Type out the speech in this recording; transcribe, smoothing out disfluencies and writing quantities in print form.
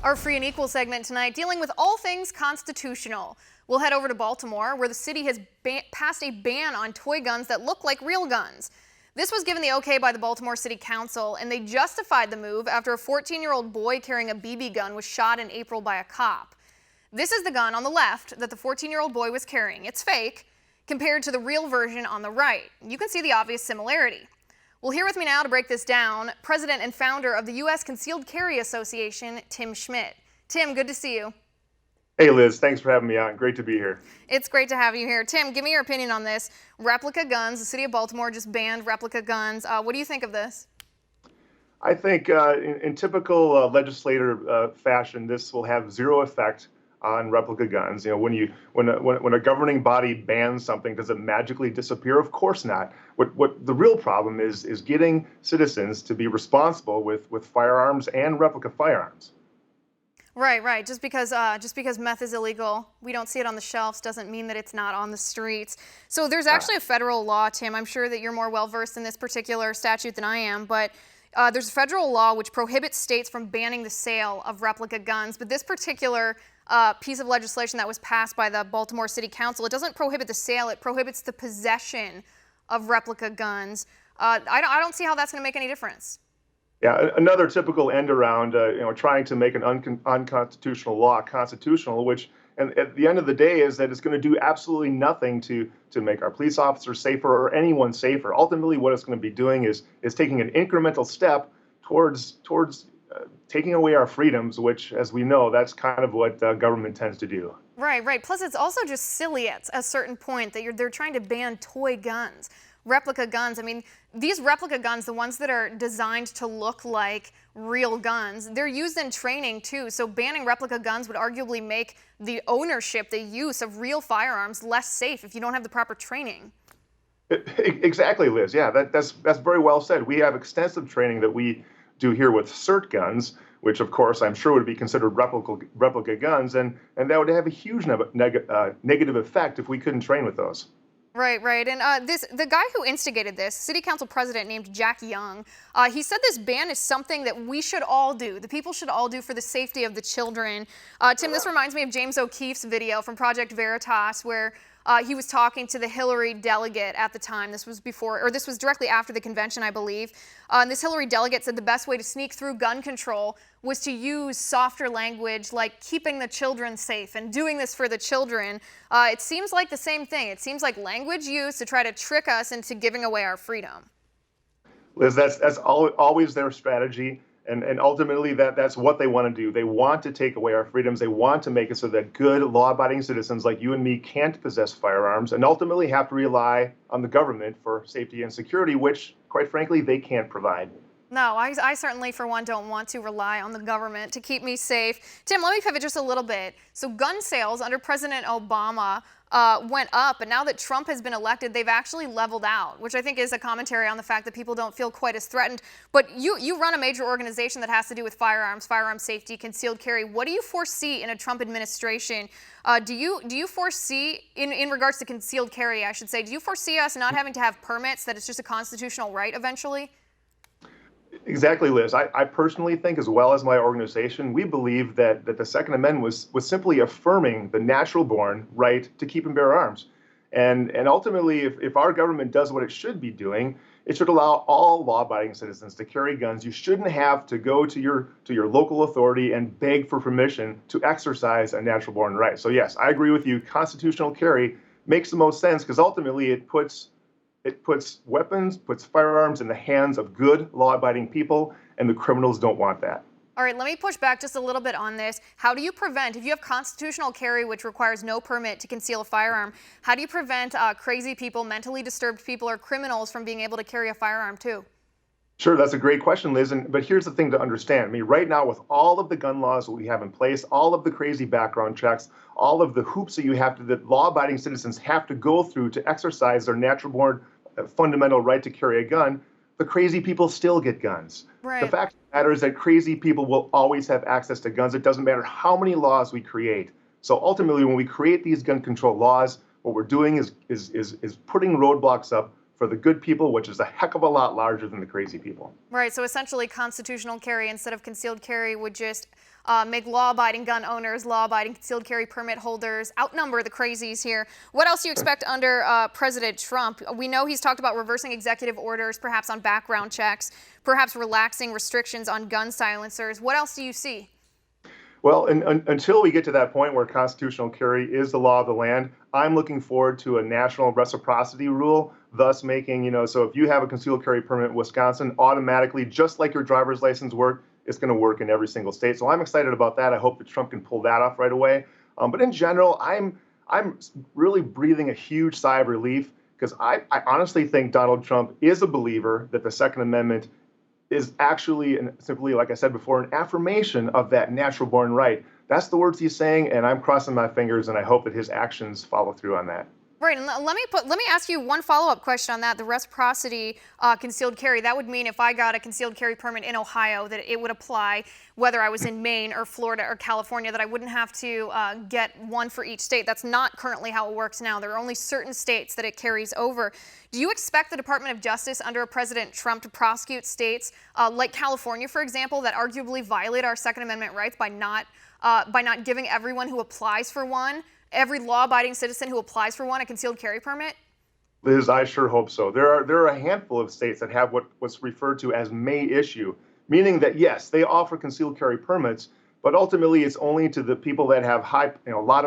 Our Free and Equal segment tonight dealing with all things constitutional. We'll head over to Baltimore, where the city has passed a ban on toy guns that look like real guns. This was given the okay by the Baltimore City Council, and they justified the move after a 14-year-old boy carrying a BB gun was shot in April by a cop. This is the gun on the left that the 14-year-old boy was carrying. It's fake, compared to the real version on the right. You can see the obvious similarity. Well, here with me now to break this down, President and founder of the U.S. Concealed Carry Association, Tim Schmidt. Tim, good to see you. Hey, Liz. Thanks for having me on. Great to be here. It's great to have you here. Tim, give me your opinion on this. Replica guns, the city of Baltimore just banned replica guns. What do you think of this? I think in typical legislator fashion, this will have zero effect on replica guns. You know, when a governing body bans something, does it magically disappear? Of course not. What the real problem is getting citizens to be responsible with firearms and replica firearms. Right. Just because meth is illegal, we don't see it on the shelves, doesn't mean that it's not on the streets. So there's actually a federal law, Tim. I'm sure that you're more well-versed in this particular statute than I am, but there's a federal law which prohibits states from banning the sale of replica guns. But this particular piece of legislation that was passed by the Baltimore City Council, it doesn't prohibit the sale, it prohibits the possession of replica guns. I don't see how that's going to make any difference. Yeah, another typical end around, trying to make an unconstitutional law constitutional, which, and at the end of the day, is that it's going to do absolutely nothing to make our police officers safer or anyone safer. Ultimately, what it's going to be doing is taking an incremental step towards taking away our freedoms, which, as we know, that's kind of what government tends to do. Right. Plus, it's also just silly at a certain point that they're trying to ban toy guns. Replica guns. I mean, these replica guns, the ones that are designed to look like real guns, they're used in training too. So banning replica guns would arguably make the ownership, the use of real firearms less safe if you don't have the proper training. Exactly, Liz. Yeah, that's very well said. We have extensive training that we do here with CERT guns, which of course I'm sure would be considered replica guns, and that would have a huge negative effect if we couldn't train with those. Right. And the guy who instigated this, city council president named Jack Young, he said this ban is something that we should all do. The people should all do for the safety of the children. Tim, this reminds me of James O'Keefe's video from Project Veritas, where he was talking to the Hillary delegate at the time. This was directly after the convention, I believe. And this Hillary delegate said the best way to sneak through gun control was to use softer language like keeping the children safe and doing this for the children. It seems like the same thing. It seems like language used to try to trick us into giving away our freedom. Liz, that's always their strategy. And ultimately, that's what they want to do. They want to take away our freedoms. They want to make it so that good, law-abiding citizens like you and me can't possess firearms and ultimately have to rely on the government for safety and security, which, quite frankly, they can't provide. No, I certainly, for one, don't want to rely on the government to keep me safe. Tim, let me pivot just a little bit. So gun sales under President Obama went up, and now that Trump has been elected, they've actually leveled out, which I think is a commentary on the fact that people don't feel quite as threatened. But you run a major organization that has to do with firearms, firearm safety, concealed carry. What do you foresee in a Trump administration? Do you foresee, in regards to concealed carry, I should say, do you foresee us not having to have permits, that it's just a constitutional right eventually? Exactly, Liz. I personally think, as well as my organization, we believe that the Second Amendment was simply affirming the natural-born right to keep and bear arms. And ultimately, if our government does what it should be doing, it should allow all law-abiding citizens to carry guns. You shouldn't have to go to your local authority and beg for permission to exercise a natural-born right. So yes, I agree with you. Constitutional carry makes the most sense because ultimately it puts weapons, puts firearms in the hands of good, law-abiding people, and the criminals don't want that. All right, let me push back just a little bit on this. How do you prevent, if you have constitutional carry, which requires no permit to conceal a firearm, how do you prevent crazy people, mentally disturbed people, or criminals from being able to carry a firearm too? Sure, that's a great question, Liz. But here's the thing to understand. I mean, right now, with all of the gun laws that we have in place, all of the crazy background checks, all of the hoops that law-abiding citizens have to go through to exercise their natural-born fundamental right to carry a gun, the crazy people still get guns. Right. The fact of the matter is that crazy people will always have access to guns. It doesn't matter how many laws we create. So ultimately, when we create these gun control laws, what we're doing is putting roadblocks up for the good people, which is a heck of a lot larger than the crazy people. Right, so essentially constitutional carry instead of concealed carry would just make law-abiding gun owners, law-abiding concealed carry permit holders outnumber the crazies here. What else do you expect under President Trump? We know he's talked about reversing executive orders, perhaps on background checks, perhaps relaxing restrictions on gun silencers. What else do you see? Well, until we get to that point where constitutional carry is the law of the land, I'm looking forward to a national reciprocity rule, thus making, so if you have a concealed carry permit in Wisconsin, automatically, just like your driver's license work, it's going to work in every single state. So I'm excited about that. I hope that Trump can pull that off right away. But in general, I'm really breathing a huge sigh of relief because I honestly think Donald Trump is a believer that the Second Amendment is actually, and simply, like I said before, an affirmation of that natural born right. That's the words he's saying, and I'm crossing my fingers, and I hope that his actions follow through on that. Right, and let me ask you one follow-up question on that. The reciprocity concealed carry, that would mean if I got a concealed carry permit in Ohio, that it would apply whether I was in Maine or Florida or California, that I wouldn't have to get one for each state. That's not currently how it works now. There are only certain states that it carries over. Do you expect the Department of Justice under President Trump to prosecute states like California, for example, that arguably violate our Second Amendment rights by not giving everyone who applies for one, every law-abiding citizen who applies for one, a concealed carry permit? Liz, I sure hope so. There are a handful of states that have what's referred to as may issue, meaning that yes, they offer concealed carry permits, but ultimately it's only to the people that have a lot of